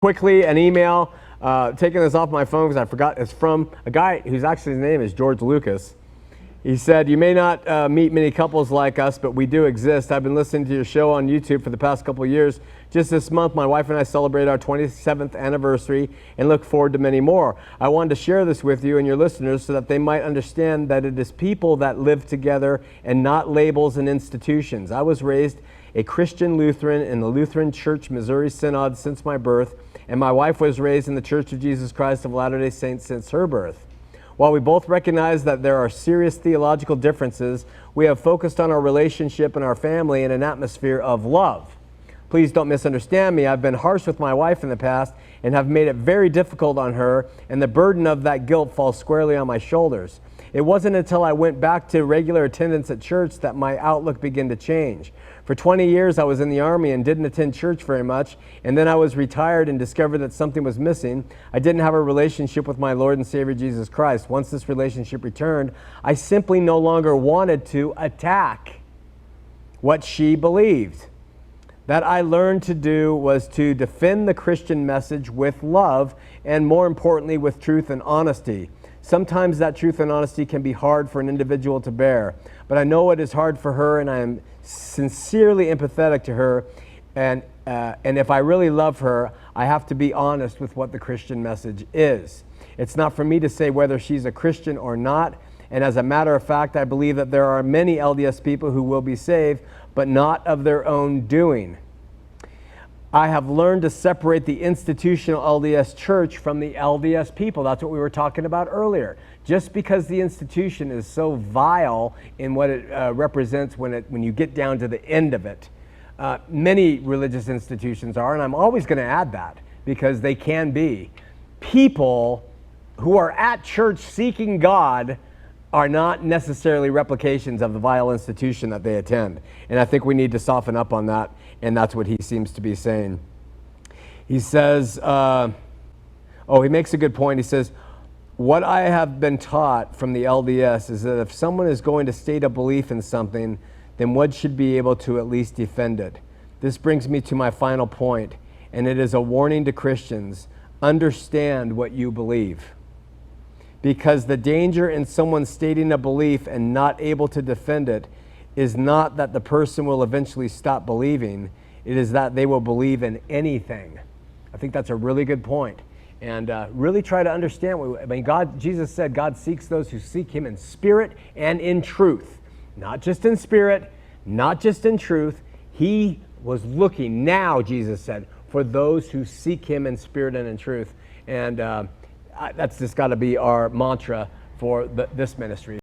Quickly, an email, taking this off my phone because I forgot. It's from a guy whose actually his name is George Lucas. He said, "You may not meet many couples like us, but we do exist. I've been listening to your show on YouTube for the past couple of years. Just this month, my wife and I celebrate our 27th anniversary and look forward to many more. I wanted to share this with you and your listeners so that they might understand that it is people that live together and not labels and institutions. I was raised a Christian Lutheran in the Lutheran Church Missouri Synod since my birth, and my wife was raised in the Church of Jesus Christ of Latter-day Saints since her birth. While we both recognize that there are serious theological differences, we have focused on our relationship and our family in an atmosphere of love. Please don't misunderstand me. I've been harsh with my wife in the past and have made it very difficult on her, and the burden of that guilt falls squarely on my shoulders. It wasn't until I went back to regular attendance at church that my outlook began to change. For 20 years, I was in the Army and didn't attend church very much, and then I was retired and discovered that something was missing. I didn't have a relationship with my Lord and Savior Jesus Christ. Once this relationship returned, I simply no longer wanted to attack what she believed. That I learned to do was to defend the Christian message with love and, more importantly, with truth and honesty. Sometimes that truth and honesty can be hard for an individual to bear, but I know it is hard for her, and I am sincerely empathetic to her, and if I really love her, I have to be honest with what the Christian message is. It's not for me to say whether she's a Christian or not, and as a matter of fact, I believe that there are many LDS people who will be saved, but not of their own doing. I have learned to separate the institutional LDS church from the LDS people. That's what we were talking about earlier. Just because the institution is so vile in what it represents when you get down to the end of it. Many religious institutions are, and I'm always going to add that because they can be. People who are at church seeking God are not necessarily replications of the vile institution that they attend. And I think we need to soften up on that, and that's what he seems to be saying. He says, he makes a good point. He says, what I have been taught from the LDS is that if someone is going to state a belief in something, then one should be able to at least defend it. This brings me to my final point, and it is a warning to Christians. Understand what you believe. Because the danger in someone stating a belief and not able to defend it is not that the person will eventually stop believing. It is that they will believe in anything. I think that's a really good point. And really try to understand. Jesus said God seeks those who seek him in spirit and in truth. Not just in spirit, not just in truth. He was looking now, Jesus said, for those who seek him in spirit and in truth. And that's just got to be our mantra for this ministry.